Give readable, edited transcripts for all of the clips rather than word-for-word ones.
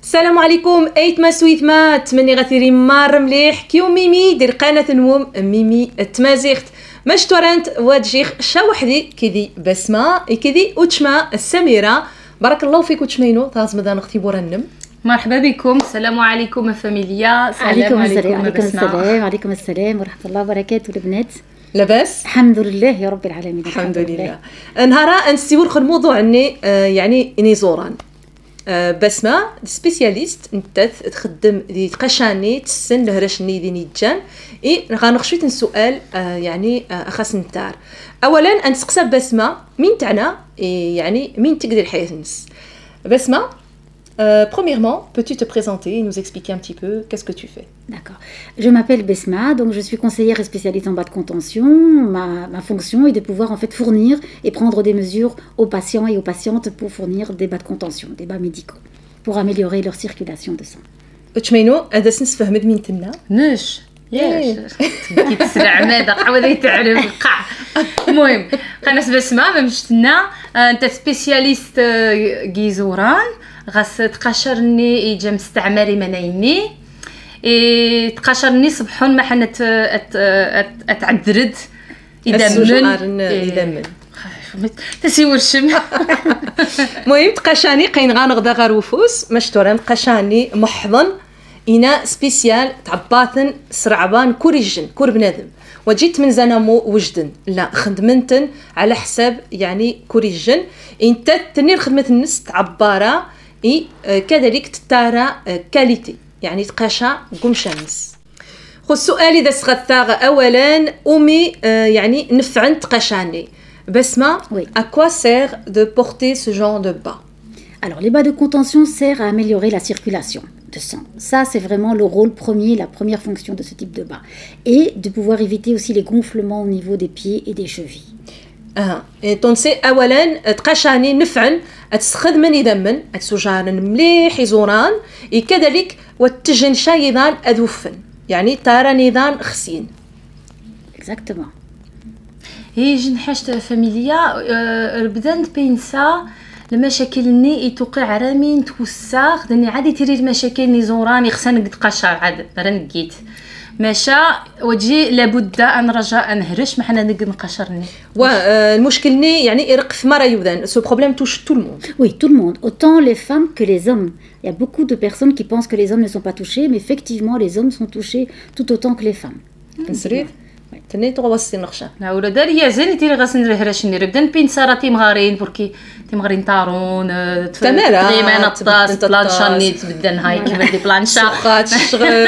السلام عليكم ايت ما سويت ما تمني غثيري مار مليح كيو ميمي دير قناه نوم ميمي التمازيغت ماش تورنت وادجيخ شا وحدي كذي بسمه كذي وتشما السميره بارك الله فيك وتشمينو تاز مدان اختي بورنم مرحبا بكم. السلام عليكم فاميليا. عليكم السلام عليكم السلام ورحمه الله وبركاته البنات. لاباس الحمد لله يا رب العالمين. الحمد لله. نهارا نسيو الموضوع اني يعني نيزوران بسمة سبيسياليست انت تخدم دي تقشاني تسن لهرشني دي نيجان غنخشيت السؤال يعني اخاس نتار اولا نسقسى بسمة مين تاعنا يعني مين تقدر الحياة الناس بسمة. Premièrement, peux-tu te présenter et nous expliquer un petit peu qu'est-ce que tu fais? D'accord. Je m'appelle Besma, donc je suis conseillère et spécialiste en bas de contention. Ma fonction est de pouvoir en fait fournir et prendre des mesures aux patients et aux patientes pour fournir des bas de contention, des bas médicaux, pour améliorer leur circulation de sang. تشمينو هذا سنفهم مين تمنا؟ نش ياش كيتسرع ماذا قعوده تعرف قاع. المهم قناة بسمة مشتنا انت سبيسياليست جيزوران غاس تقاشرني يجا مستعمري منايني تقاشرني صبحون ما حنا اتعذرد يدمن تسيور الشم. المهم تقاشاني قين غنغدا غير وفوس مشتورا تقاشاني محضن إنا سبيسيال تعباثن سرعبان كوريجن كور بنادم وجيت من زنمو وجدن لا خدمنتن على حساب يعني كوريجن انت تنير خدمة الناس تعبارة كذلك تتارى كاليتي يعني تقاشا قوم شمس. خو السؤال إذا سغثاغ أولا أمي يعني نفعن تقاشاني بسمة à quoi sert de porter ce genre de bas? Alors les bas de contention servent à améliorer la circulation de sang. Ça c'est vraiment le rôle premier, la première fonction de ce type de bas. Et de pouvoir éviter aussi les gonflements au niveau des pieds et des chevilles. تونسي اولا تقاشاني نفعن تستخدم يدمن تسجان مليح يزوران كذلك وتجن شايدان ادوفن يعني تارا نيدان خسين. Exactement. هي جن حاجة فاميليا بدان بينسا المشاكل ني توقع عرامين توسا خدني عادي تيري المشاكل ني زوران يخسن قد قشر عاد رنقيت ماشا وجي لابد ان رجاء نهرش ما حنا نقشرني والمشكل ني يعني يرقف مرة يودان سو بروبليم توش تو الموند. Oui, tout le monde, autant les femmes que les hommes. Il y a beaucoup de personnes qui pensent que les hommes ne sont pas touchés, mais effectivement les hommes sont touchés tout autant que les femmes. نسريد تني توصي نخشى لا ولا دار يا زين تيري غاسن هرشني بدن بين سارتي مغارين بركي تيمغارين طارون تغيمان الطاس بلانشاني تبدل هاي كيما دي بلانشا خات الشغل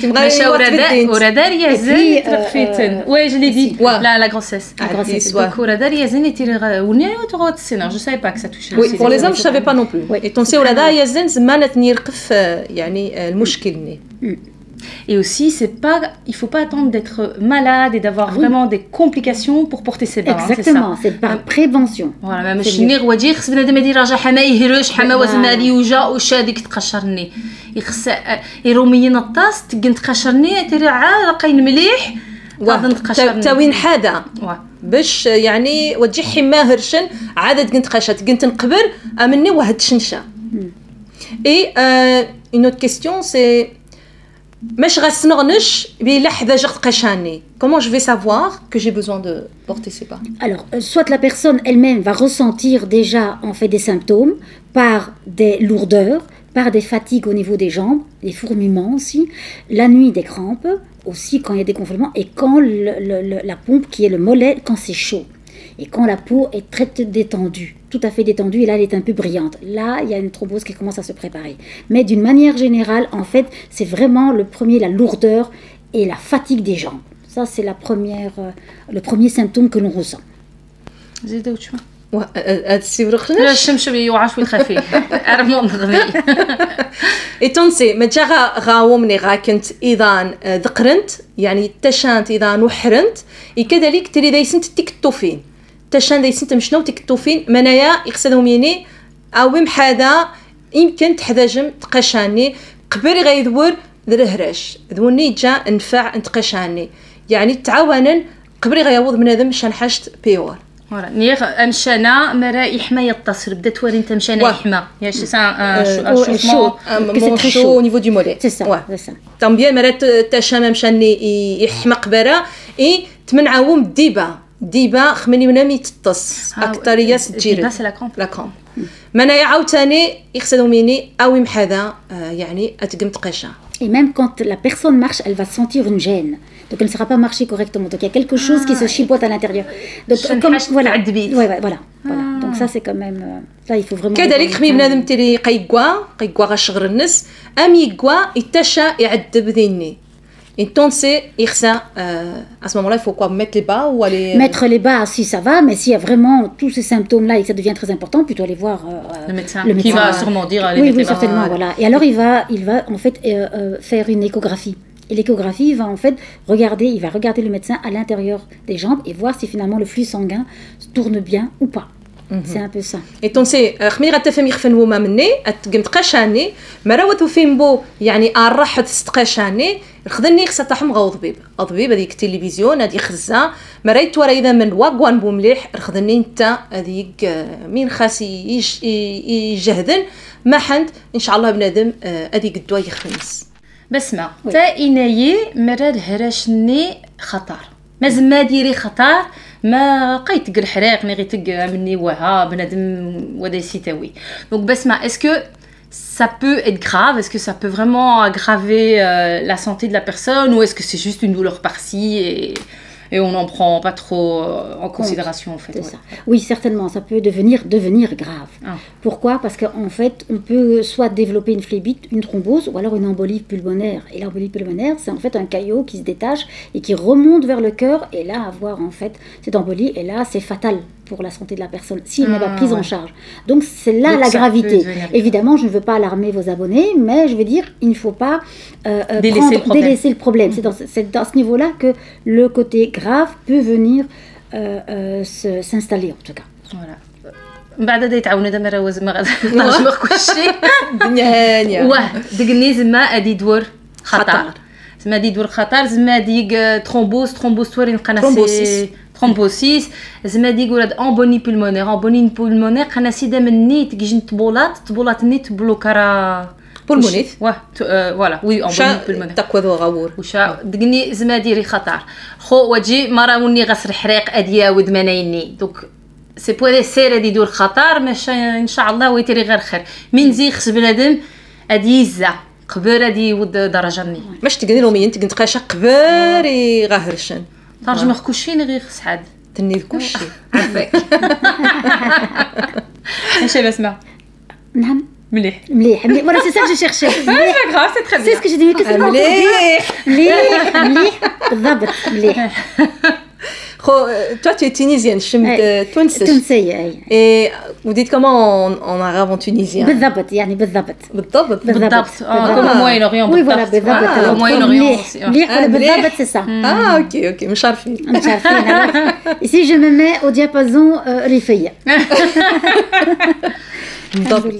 تيمغارين ورادار يا زين ترفيتن واش لي دي لا غروسيس ورادار يا زين تيري وني تو تسينا جو ساي با كسا توشي. وي بور لي زام جو سافي با نون بلو اي تونسي ورادار يا زين زمان تنيرقف يعني المشكل ني. Et aussi, il faut pas attendre d'être malade et d'avoir vraiment des complications pour porter ses bains. Exactement, c'est par prévention. Voilà, même chenir wadi خص بنادم يدير راجع حما يهرش حما وزنالي يوجا وشاديك تقشرني يخص يروميين الطاس تقن تقشرني تري عاد قاين مليح غادن تقشرني تاوين حدا باش يعني وتجي حما هرشن عاد تقن تقشات قنت نقبر امني واحد شنشا. Et une autre question c'est مش غسنغنش بلحظة جغت قشاني. Comment je vais savoir que j'ai besoin de porter ces bas? Alors, soit la personne elle-même va ressentir déjà en fait des symptômes par des lourdeurs, par des fatigues au niveau des jambes, des fourmillements aussi, la nuit des crampes, aussi quand il y a des gonflements, et quand la pompe qui est le mollet, quand c'est chaud. Et quand la peau est très détendue, tout à fait détendue, et là elle est un peu brillante. Là, il y a une thrombose qui commence à se préparer. Mais d'une manière générale, en fait, c'est vraiment le premier, la lourdeur et la fatigue des jambes. Ça, c'est le premier symptôme que l'on ressent. لا الشمس يوعش ويخفي ارمون غني تونسي ما جا غاومني غاكنت اذا ذقرنت يعني تشانت اذا نحرنت كذلك تري دايسنت تكتوفين تشان دايسنت مشنو تكتوفين منايا يخسدهم يني او محاذا يمكن تحداجم تقشاني قبل غيدور ذرهرش ذوني جا نفع نتقشاني يعني تعاونن قبل غيوض بنادم شان حاجت بيور. فوالا نير مشانا مرا يحمى يتصل بدا تواري انت مشانا يحمى يا شي سا شو au niveau du mollet c'est ça c'est ça طون بيان مرات تاشا مشاني يحمق برا اي تمنعهم ديبا خمني ونامي تطس اكثريه تجيري لا كرومب منايا عاوتاني يخسدوا مني اوي محذا يعني اتقم تقشا. Et même quand la personne marche, elle va sentir une gêne. Donc elle ne sera pas marcher correctement. Donc il y a quelque chose qui se chipote à l'intérieur. Donc comme voilà. Voilà. Donc ça c'est quand même là il faut vraiment كذلك خمي بنادم تيري قيقوا غشغر الناس يقوا يتشا يعذب ذيني. Entonces, à ce moment-là, il faut quoi? Mettre les bas ou aller... Mettre les bas, si ça va, mais s'il y a vraiment tous ces symptômes-là et que ça devient très important, plutôt aller voir le médecin. Qui va sûrement dire... Oui, certainement, voilà. Et alors, il va en fait faire une échographie. Et l'échographie, il va regarder le médecin à l'intérieur des jambes et voir si finalement le flux sanguin tourne bien ou pas. C'est un peu ça. Entonces, خميرة تفهم يخفن وما مني أتقم تقشاني مراوث فين بو يعني أرحت استقشاني خذني خسطحم غوضبيب هذيك التلفزيون هذه خزة مريت ورا إذا من واقوان بو مليح خذني أنت هذيك مين خاسي يجهدن ما حند إن شاء الله بنادم هذيك الدواء يخنس بسمع تا إنايي مراد هراشني خطر مازال ما ديري خطر ما قيت الحراق ني غيتق مني وها بنادم ودا يسيتاوي دونك بسمع اسكو ça peut être grave, est-ce que ça peut vraiment aggraver la santé de la personne ou est-ce que c'est juste une douleur par-ci et on n'en prend pas trop en considération en fait. Ça. Oui, certainement, ça peut devenir grave. Pourquoi? Parce qu'en fait, on peut soit développer une phlébite, une thrombose ou alors une embolie pulmonaire. Et l'embolie pulmonaire, c'est en fait un caillot qui se détache et qui remonte vers le cœur et là avoir en fait cette embolie et là c'est fatal pour la santé de la personne si elle n'est pas prise en charge. Donc c'est là donc, la gravité. Évidemment, je ne veux pas alarmer vos abonnés, mais je veux dire, il ne faut pas délaisser le problème. C'est dans ce niveau-là que le côté grave peut venir s'installer en tout cas. Voilà. بعد هذا يتعاونوا هذا مرة وزن ما غنجمع كلشي الدنيا هانيه واه دقني زعما هادي دور خطر زعما هادي دور خطر زعما ديك ترومبوز تورين قناسي ترومبوسيس زعما ديك ولاد امبوني بولمونير قناسي دا مني تجي طبولات نيت بلوكارا بولمونيت فوالا وي امبوني بولمونير تاكوذو غاور وشا دقني زعما ديري خطر خو واجي مرا وني غسر حريق اديا ودمنايني دوك سي بوغي سير هادي دور خطر ماشي ان شاء الله ويتري غير خير من زي خص بنادم ادي يزا قبر هادي ود درجه مني باش تقدر لهم انت كنت قاشه قباري غاهرشن ترجم كلشي غير خص حد تني كلشي عافاك ماشي بسمع نعم مليح voilà c'est ça que je cherchais c'est grave c'est très bien c'est ce que j'ai dit que c'est مليح بالضبط مليح خو toi tu es tunisienne شمت تونسية et vous dites comment en arabe en tunisien بالضبط يعني بالضبط comme Moyen-Orient oui voilà بالضبط Moyen-Orient مليح ولا بالضبط c'est ça اوكي مش عارفين ici je me mets au diapason ريفية بالضبط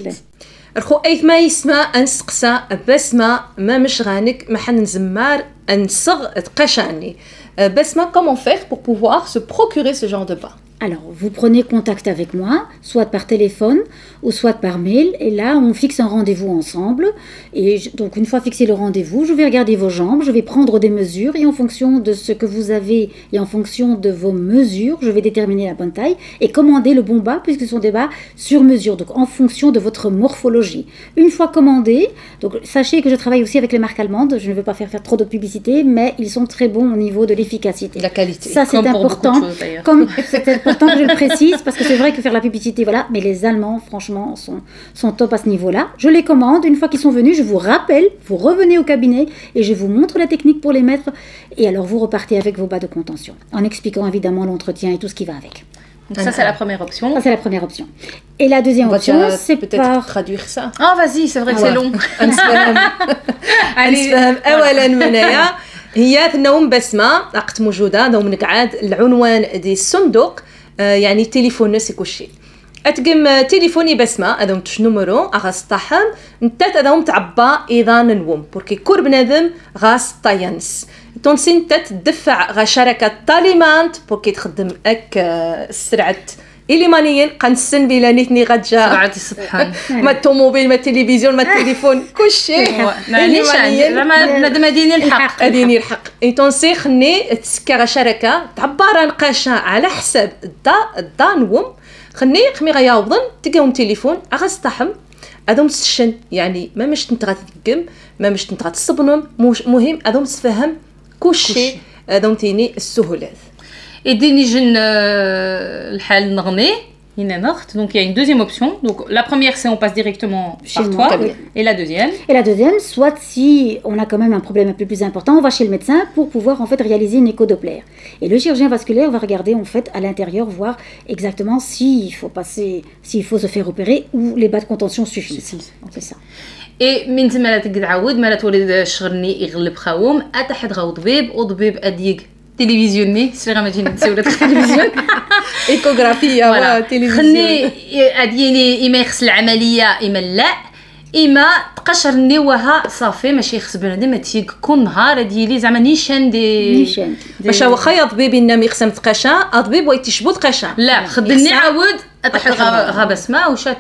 الخو ايث ما يسمع انسقسا بسمة ما مش غانك ما حن زمار انصغ تقشاني بسمة comment faire pour pouvoir se procurer ce genre de bain? Alors, vous prenez contact avec moi, soit par téléphone ou soit par mail, et là, on fixe un rendez-vous ensemble. Et donc, une fois fixé le rendez-vous, je vais regarder vos jambes, je vais prendre des mesures, et en fonction de ce que vous avez et en fonction de vos mesures, je vais déterminer la bonne taille et commander le bon bas, puisque ce sont des bas sur mesure, donc en fonction de votre morphologie. Une fois commandé, donc sachez que je travaille aussi avec les marques allemandes, je ne veux pas faire trop de publicité, mais ils sont très bons au niveau de l'efficacité. La qualité. Ça, c'est important. Comme c'est important que je le précise, parce que c'est vrai que faire la publicité, voilà, mais les Allemands, franchement, sont top à ce niveau-là. Je les commande, une fois qu'ils sont venus, je vous rappelle, vous revenez au cabinet et je vous montre la technique pour les mettre. Et alors, vous repartez avec vos bas de contention, en expliquant évidemment l'entretien et tout ce qui va avec. Donc ça, c'est la première option. Ça, c'est la première option. Et la deuxième option, c'est peut-être traduire ça. Ah, vas-y, c'est vrai que c'est long. نسفهم أولاً منايا هي النوم بسمة عقد موجودة دوم نقعد العنوان دي الصندوق يعني تليفون نسي كلشي اتقم تليفوني بسمة هذا متش نمرو غاس طاحن نتات هذا تعبى ايضا نوم بوركي كور بنادم غاس طاينس تونسي انت تدفع غا شركه طاليمانت بور كي تخدم السرعه إليمانيين قنسن بلا نيتني غتجا سرعة السطحان ما الطوموبيل ما التلفزيون ما التليفون كلشي إليمانيين زعما ديني الحق ديني الحق تونسي خني تسكا شركه تعبر نقاشا على حساب الدا نوم خمي غياوضن تلقاهم تليفون اغاستحم هذوم السشن يعني ما مش تنت غتدقم ما مش تنت غتصبنم مهم هذوم تفهم كلشي هذوم تيني السهولات يديني جن الحال نغني هنا نغت donc il y a une deuxième option donc la première c'est on passe directement par toi et la deuxième soit si on a quand même un problème un peu plus important on va chez le médecin pour pouvoir en fait réaliser une écho-doppler et le chirurgien vasculaire va regarder en fait à l'intérieur voir exactement s'il faut se faire opérer ou les bas de contention suffisent c'est ça et من تما تقعد عاود ما تولد الشغرني يغلب خاوم اتحد غاو طبيب وطبيب اديك تلفزيوني سير ما تجي نسولك التلفزيون ايكوغرافيه تلفزيون خلني اديني اما يخص العمليه اما لا اما تقشرني وها صافي ماشي يخص بنادم ما تيك كل نهار ديالي زعما نيشان باش واخا يا طبيب انما يخصم تقشا طبيب ويتشبو تقشا لا خدني عاود اتحد غا بسمه وشات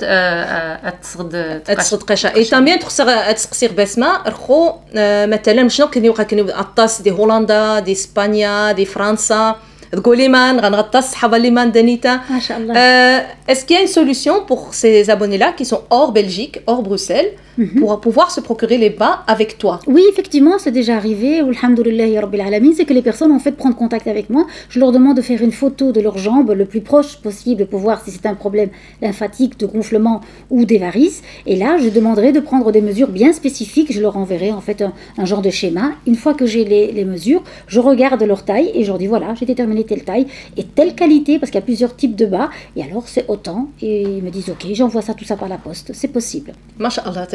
تصغد قشا اي تامين تخص تسقسيغ بسمه رخو مثلا شنو كنوقع اطاس دي هولندا دي اسبانيا دي فرنسا تقولي مان غنغطس صحابه لي مان دانيتا ما شاء الله est-ce qu'il y a une solution pour ces abonnés là qui sont hors Belgique hors Bruxelles pour pouvoir se procurer les bas avec toi? Oui, effectivement, c'est déjà arrivé. Alhamdoulilah ya Rabbil Alamin, c'est que les personnes en fait prennent contact avec moi. Je leur demande de faire une photo de leurs jambes le plus proche possible pour voir si c'est un problème lymphatique, de gonflement ou des varices. Et là, je demanderai de prendre des mesures bien spécifiques. Je leur enverrai en fait un genre de schéma. Une fois que j'ai les mesures, je regarde leur taille et je leur dis voilà, j'ai déterminé telle taille et telle qualité parce qu'il y a plusieurs types de bas. Et alors c'est autant. Et ils me disent ok, j'envoie ça tout ça par la poste. C'est possible. Masha'Allah.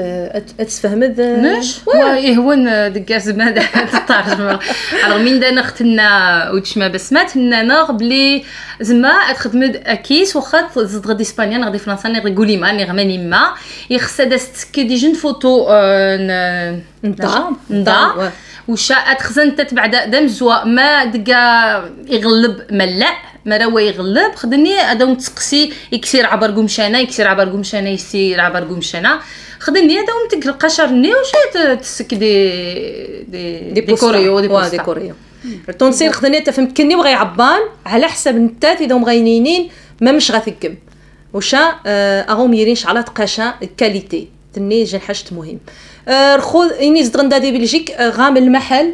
تفهمت نش هو دكا زعما تطارج alors من دانا ختنا وتشما بسمات لنا بلي زعما تخدم اكيس واخا زد غادي اسبانيا غادي فرنسا غادي قولي ما غماني ما يخصها داست كي دي جون فوتو نضا وشا تخزن تتبع دم زوا ما دكا يغلب ملا ما راه يغلب خدني هذا تسقسي يكسر عبر قمشانه يكسر عبر قمشانه يسير عبر قمشانه خدني هذا ومتك القشرني وشات تسك دي كوريو التونسي خدني تفهمكني بغا يعبان على حسب نتات اذا مغينينين ما مش غتكم وشا اغوم يرينش على تقاشا كاليتي تني جن حاجه مهم خذ اني زدغندا دي بلجيك غام المحل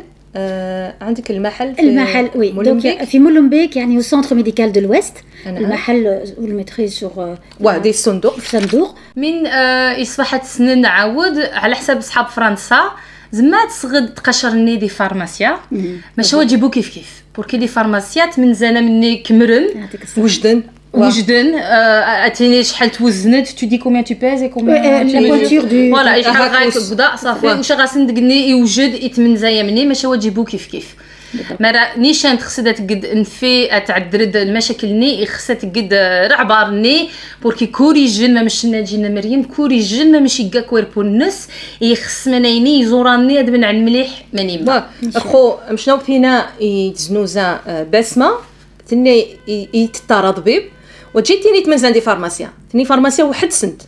عندك المحل وي دونك في مولنبيك يعني au centre médical de l'Ouest المحل vous le mettrez sur دي الصندوق من اصبحت سنين عاود على حساب اصحاب فرنسا زعما تصغد تقشرني دي فارماسيا ماشي هو جيبو كيف بوركي دي فارماسيات من زانا مني كمرن وجدن اتيني شحال توزنت tu dis combien tu pèses et combien la pointure du voilà شحال غايك صافي واش غاسندقني يوجد يتمنزايا مني ماشي هو جيبو كيف ما نيشان تخصها تقد انفي تعدرد المشاكلني خصها تقد رعبارني بوركي كوريجن ما مش ناجينا مريم كوريجن ما ماشي كاع كويربو الناس يخص منيني يزوراني هاد من عن مليح ماني با اخو مشنو فينا يتزنوزا بسمه تني يتطرد طبيب وجيتيني تمزان دي فارماسيا تني فارماسيا واحد سنت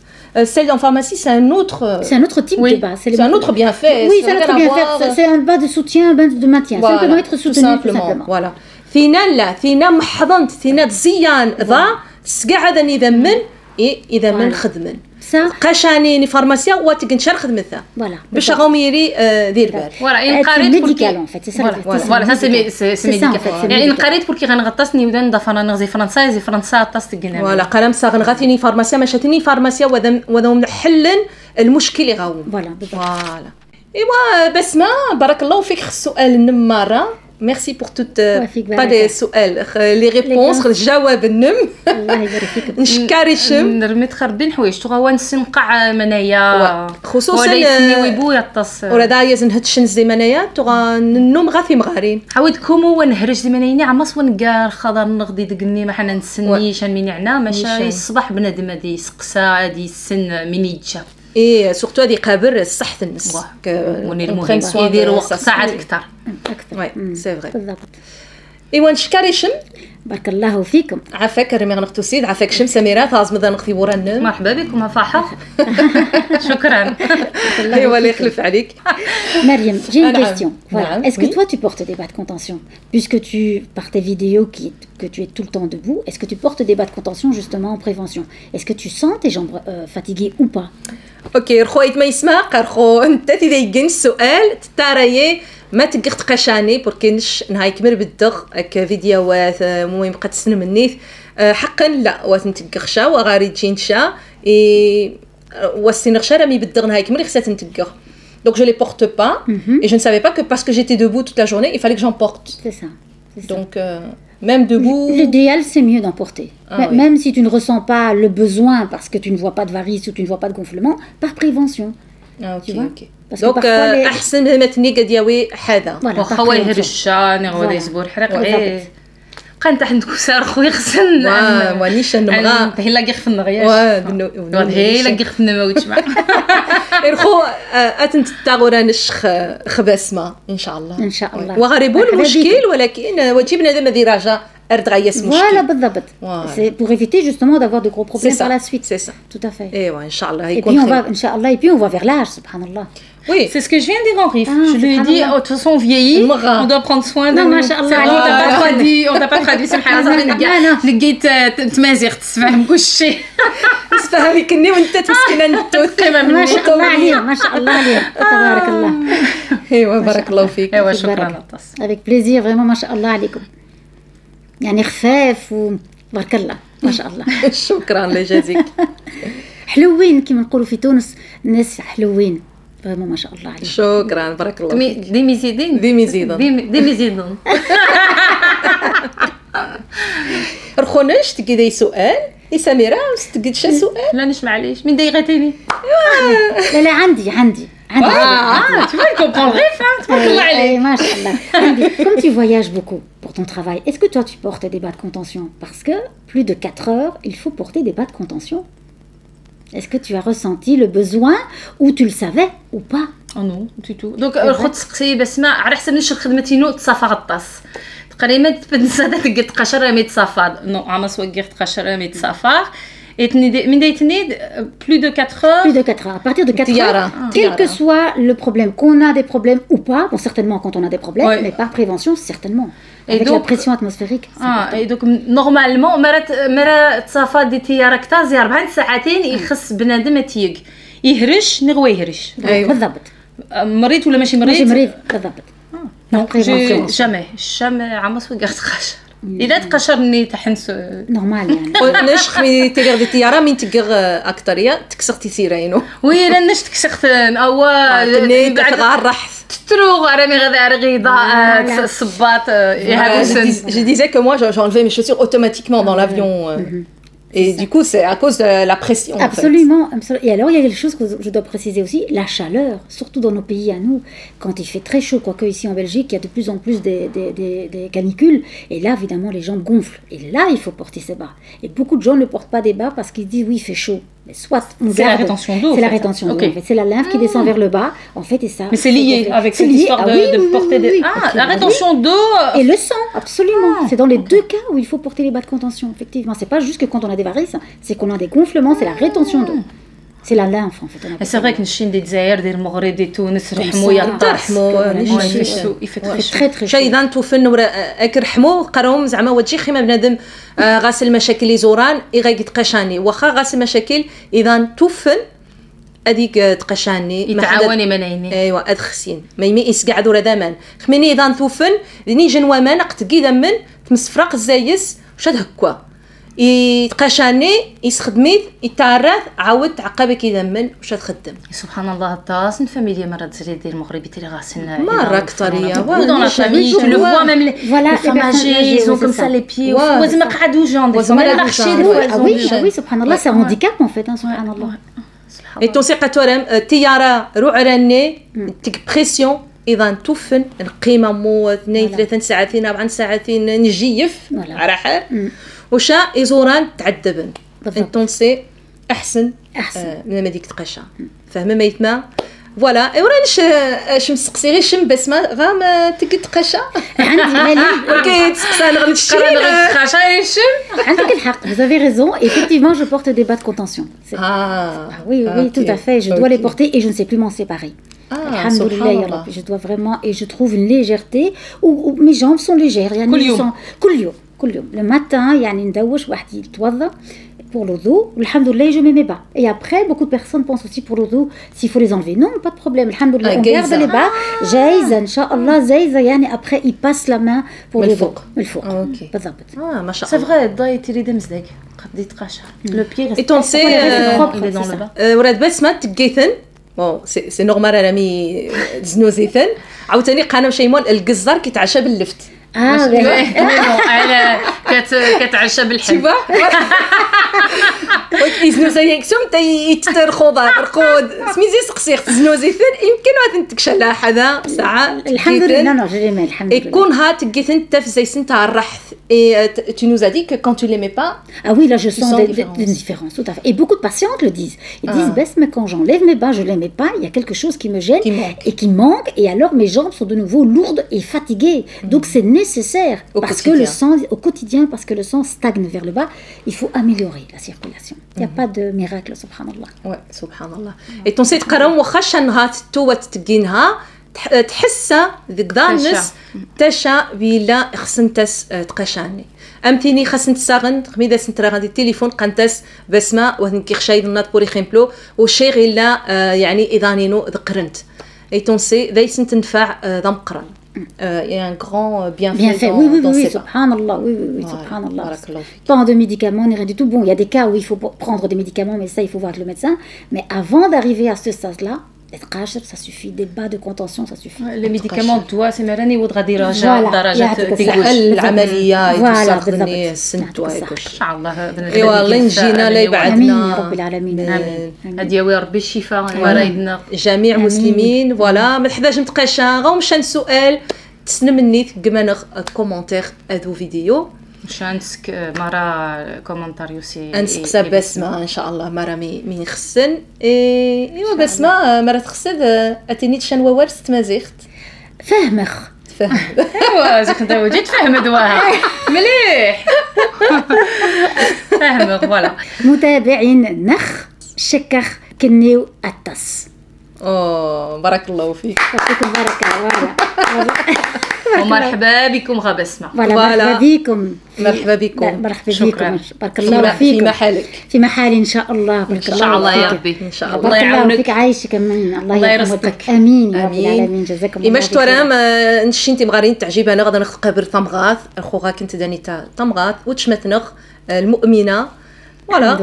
celle en pharmacie c'est un autre type de bas c'est un autre bienfait oui c'est un autre bienfait c'est un bas de soutien un bas de maintien voilà, simplement être soutenu tout simplement voilà ثينا محضنت ثينا تزيان ذا سقع هذا يذمن اذا من خدمن قشاني فارماسيا وتقنشر خدمتها باش غاوم يري دير بال فوالا قريت ميديكال ان فيت فوالا سي ميديكال يعني قريت بوركي غنغطسني ودان دافانا نغزي فرنسا طاستقنا فوالا قلم صاغن غاتيني فارماسيا مشاتني فارماسيا وذم حلن المشكل غاوم فوالا ايوا بسمه بارك الله فيك السؤال النماره Merci pour toutes pas des سؤال les réponses الجواب النم الله يبارك فيك نشكرشم نرمي تخربين حوايج تغوا نسنقع منايا خصوصا ولا ويبو يطس ولا دايز نهدشن زي منايا تغا النوم غافي مغارين عاودكم ونهرج زي منايني عمص ونقار خضر نغدي دقني ما حنا نسني شان من يعنا ماشي الصباح بنادم هادي سقسا هادي السن من يتجا اي سورتو هذه قابر صحه النفس وني المهم يديروا وقت ساعات اكثر وي سي فري بالضبط. ايوا نشكريشم بارك الله فيكم. عافاك رمي غنختو سيد عافاك شم سميرة تازم ذا نغثي ورا مرحبا بكم فاحة. شكرا. ايوا اللي يخلف عليك. Mariam, j'ai une question. Voilà. Naam, Est-ce que oui. toi tu portes des bas de contention? Puisque tu, par tes vidéos que tu es tout le temps debout, est-ce que tu portes des bas de contention justement en prévention? Est-ce que tu sens tes jambes fatiguées ou pas? اوكي رخويت ما يسمع قرخو انت تيجين السؤال تتاريي ما تقخت قشاني بوركينش نهاي كمر بالدغ هكا فيديوهات المهم بقات تسن منيث حقا لا وتنتقخشا وغاري تجينشا والسنغشا رامي بالدغ نهاي كمر خصها تنتقخ. Donc je les porte pas et je ne savais pas que parce que j'étais debout toute la journée, il fallait que j'en porte. C'est ça. Donc même debout. L'idéal c'est mieux d'en porter. Ah, oui. Même si tu ne ressens pas le besoin parce que tu ne vois pas de varices ou tu ne vois pas de gonflement, par prévention. Ah, Tu ok, vois? ok. Parce que Donc parfois les- أحسن ما تنيقة دياوي حدا. Voilà, par واخا هو prévention. يهرشا نغوض Voilà. يزبور حرق بالضبط. بقى نتا حند كسار خويا خصن وانيش النمغا. هي لا غير في النغياش هي لا غير في النموت مع إرخو أتنت تاغوران خباسمة إن شاء الله. إن شاء الله. وغريبون مرحبا المشكل ولكن وجبنا ذا مذيراجة أرد غياس مشكل. Voilà, بالضبط. Voilà. C'est pour éviter justement d'avoir de gros C'est problèmes ça. par la suite. C'est ça. Tout à fait. إيوا إن شاء الله Et يكون puis on خير. va, Inch'Allah, et puis on va vers l'âge, subhanallah. Oui. C'est ce que je viens de dire en riff. Ah, Je lui ai dit, subhanallah. oh, de toute façon, on vieillit, المغا. on doit prendre soin de Non, nous. mashallah, C'est bon, allez, on t'a pas traduit, سبحان Non, الله. non, non. لقيت تمازيغ تفهم كل شيء. نسفها لك إني وأنت مسكينة نتوث. ما شاء الله عليهم، ما شاء الله عليهم. تبارك الله. إيوا بارك الله فيك. ايوا فيك شكرا بارك. عطاس. Avec plaisir, vraiment, ما شاء الله عليكم. يعني خفاف وبارك الله، ما شاء الله. شكرا الله يجازيك. حلوين كما نقولوا في تونس، الناس حلوين. vraiment ما شاء الله عليهم. شكرا بارك الله فيك. دي ميزيدين. دي ميزيدون. دي ميزيدون. رخوناش تقي داي سؤال إي سميرة تقيد شا سؤال. لا نسمع عليش من دايغتيني. لا لا عندي. Tu vois, il comprend le riff, hein. تبارك الله عليك. ما شاء الله. Comme tu voyages beaucoup pour ton travail, est-ce que toi tu portes des bas de contention? Parce que plus de 4 heures, il faut porter des bas de contention. Est-ce que tu as ressenti le besoin ou tu le savais ou pas? اه نو تيتو دونك الخوت تسقسي بسمة على حسب نشر خدمتينو تصافى غطاس تقريبا تبنسا داك قد قشر مي تصافى نو عمس وقيت قشر مي تصافى من دايتني plus de 4 heures. Plus de 4 heures. À partir de 4 Tiara. heures, quel que soit le problème, qu'on a des problèmes ou pas, bon certainement quand on a des problèmes, Ouais. mais par prévention certainement. Et Avec donc- la pression atmosphérique. c'est important. اي دوك نورمالمون مرة تصافى دي تيارة كتازي 4 ساعتين يخص بنادم تيق يهرش نغوى يهرش أيوة. بالضبط. مريض ولا ماشي ماشي مريض مريض بالضبط. دونك prévention. جامي عمس وقعت قشر الا تقشرني تحنس نورمال يعني. نشخ في تيغير دي تيارة من تيغير أكتريا تكسرتي سيراينو. وي لا نشتك سختن او تني تغار رحث. تروغ رامي غدا غضاء الصباط يهبسن. Je disais que moi j'enlevais mes chaussures automatiquement dans l'avion. Et du coup, c'est à cause de la pression. Absolument, absolument. Et alors, il y a quelque chose que je dois préciser aussi, la chaleur, surtout dans nos pays à nous, quand il fait très chaud, quoique ici en Belgique, il y a de plus en plus des canicules, et là, évidemment, les gens gonflent. Et là, il faut porter ses bas. Et beaucoup de gens ne portent pas des bas parce qu'ils disent, oui, il fait chaud. Mais soit on C'est la garde- rétention d'eau, C'est en la fait. rétention d'eau, Ok. en fait. C'est la lymphe qui descend vers le bas, en fait, et ça... Mais c'est lié avec C'est cette lié. histoire Ah de, oui, de oui, porter oui, des... oui, Ah, la absolument. rétention d'eau. Et le sang, absolument. C'est dans les deux cas où il faut porter les bas de contention, effectivement. C'est pas juste que quand on a des varices, c'est qu'on a des gonflements, c'est la rétention d'eau. C'est la lymphe, en fait. on appelle C'est ça. vrai que نشين دي الجزائر ديال المغرب دي تونس Comme رحمو ça. يا طاس رحمو C'est très très chaud. شي اذا توفن ورا اكرحمو قراهم زعما وتجي خيمه بنادم غاسل مشاكل لي زوران يغيق تقشاني واخا غاسل مشاكل اذا توفن هذيك تقشاني يتعاوني منايني. ايوا ادخسين ما يمي يسقعدوا راه دامان خميني اذا توفن لني جنوا مان قتقي دمن تمسفرق الزايس وشاد هكا يتقشاني يسخدميت يتعرض عاود تعقبك يدمن وش تخدم سبحان الله الطاس une famille مرة تزري ديال المغرب تيري غاسلنا مرة كترية ou dans la famille tu le vois même les Voilà, les femmes personnes âgées âgées, ils ont oui, comme c'est ça ça. les pieds Ouais, وزعما قعدوا جون وزعما ولا قعدوا رخشي جون. Ah oui, subhanallah, c'est un handicap en fait, hein, subhanallah. et ton سيقاتورم تيارة روعراني تك بريسيون اذا توفن القيمه مو 2 3 ساعتين 4 ساعتين نجيف Voilà. على حال وشا يزوران تعذبن بالضبط. انتونسي احسن أحسن. من ما ديك تقشا فاهمه ميتما فوالا ايوا اش مسقسي غير شم بسمه غام تقد قشا عندي مالي كيتسقسى نغ نشتي خاشا يشم عندك الحق vous avez raison effectivement je porte des bas de contention oui tout à fait je dois les porter et je ne sais plus m'en séparer alhamdoulilah ya rabbi je dois vraiment et je trouve une légèreté où mes jambes sont légères يعني كل يوم le matin يعني ندوش واحد يتوضا pour le dos, alhamdoulilah, je mets mes bas. Et après, beaucoup de personnes pensent aussi pour le dos, s'il faut les enlever. Non, pas de problème, alhamdoulilah, on garde les bas. Jaïza, Inch'Allah, Jaïza, yani après, il passe la main pour le dos. Le four. Ok. C'est vrai, الضاي تيري دمزدك قد يتقاشر. Le pied reste. Et ton c'est il est dans le bas. ولاد بسمة تقيثن. Bon, c'est normal رامي زنوزيثن. عاوتاني قانا شيمون القزار كيتعشى باللفت. على كتعشى بالحب وكيزنو زيكسوم تيترخوض رقود سميزي سقسيخ زنوزي ثن يمكن واحد تكشى لها حدا ساعه الحمد لله non je l'aime الحمد لله يكون ها تقيثن تف زي سنتا الرحث et tu nous as dit que quand tu l'aimais pas ah oui là je sens des différences tout à fait et beaucoup de patientes le disent ils disent mais quand j'enlève mes bas je l'aimais pas il y a quelque chose qui me gêne et qui manque et alors mes jambes sont de nouveau lourdes et fatiguées donc c'est nécessaire parce que le sang au quotidien parce que le sang stagne vers le bas il faut améliorer la circulation il y a pas de miracle subhanallah ouais subhanallah et ton site قرام وخش نهات تو تقينها تحس ذيك دانس تشا بلا خصنتس تقشاني امثيني خصنت ساغن خميده سنترا غادي التليفون قنتس بسمه وهنكي خشايد نات بوري خيمبلو وشي غيلا يعني اذانينو ذقرنت اي ton c'est ذي سنتنفع ضمقرن il y a un grand bienfait oui, subhanallah, oui, subhanallah. Pas de médicaments, ni rien du tout. Bon, il y a des cas où il faut prendre des médicaments, mais ça, il faut voir avec le médecin. Mais avant d'arriver à ce stade-là, être qashr, ça suffit. Des bas de contention, ça suffit. Les médicaments, toi, c'est مراني وتغادي راجع درجة تقوش العملية يتسخني السنتو إن شاء الله إيوا الله ينجينا لا يبعدنا يا رب العالمين هدي يا ربي الشفاء ورايدنا جميع المسلمين فوالا ما تحتاج نتقاشا غير مشان سؤال تسنى مني تقمانغ كومونتير هادو فيديو شانسك مرا كومنتاريو سي انسقسا بسمه ان شاء الله مرا مين خصن ايوا بسمه مرا تخصد اتيني تشان ووال ست مازيخت فهمخ ايوا زيك انت وجيت فهم دواها مليح فهمخ فوالا متابعين نخ شكخ كنيو التس بارك الله فيك يعطيك البركه ومرحبا بكم غبسمة مرحبا بكم مرحبا بكم بارك الله فيكم في محلك في محل ان شاء الله بارك الله ان شاء الله يا ربي ان شاء الله الله يعاونك فيك عايشك كمان الله يرزقك امين يا رب العالمين جزاكم الله إماش تورام نشينتي مغارين تعجيب انا غادا ناخذ قبر ثمغاث خوغا كنت دانيتا ثمغاث وتشمتنغ المؤمنه فوالا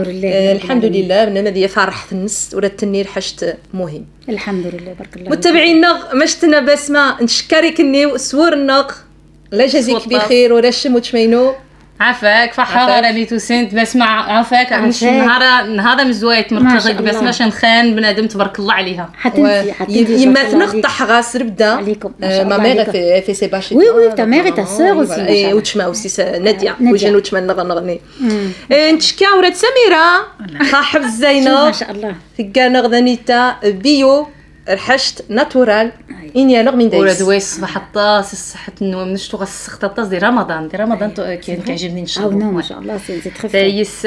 الحمد لله بنا مدي فرحت النس ولا التنير حشت مهم الحمد لله بارك الله متابعينا مشتنا بسمه نشكرك اني سورنا لا جازيك بخير ولا شم وتشمينو عافاك فحاره رميتو سنت بسمع عافاك مش نهار مزوايت مرتغق بس ماش نخان بنادم تبارك الله عليها حتى يما تنقطح غاسر بدا ما ميغ في سي باشي وي تا ميغ تا سور اوسي وتشما اوسي ناديه وجن وتشما نغني نشكا ورات سميره صاحب الزينه ما شاء الله في كان غدانيتا بيو رحشت ناتورال إني نغ من دايس ولاد ويس صباح الطاس الصحة النوم نشتو غسخت الطاس دي رمضان كيعجبني نشربو ما شاء الله سي تري دايس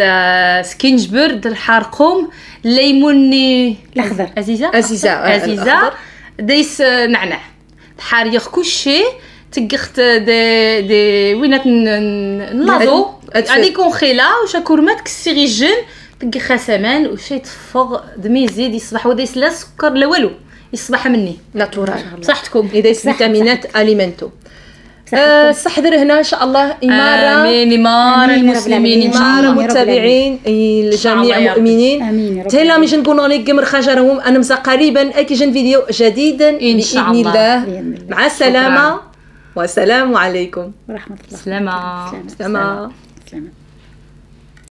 سكينج برد الحارقوم ليموني الاخضر عزيزة دايس نعناع حاريخ كلشي تقخت دي وينات نلاضو غادي يكون خيلا وشاكورمات كسيغي جن تقخا سمان وشي تفغ دمي يزيد يصبح ودايس لا سكر لا والو يصبح مني ناتورال بصحتكم اذا فيتامينات اليمنتو صح در هنا ان شاء الله اماره المسلمين ان شاء الله متابعين لجميع المؤمنين تلا مش نقولوا لك قمر خجرهم انا مسا قريبا اكيجن فيديو جديد ان شاء الله مع السلامه والسلام عليكم ورحمه الله سلامه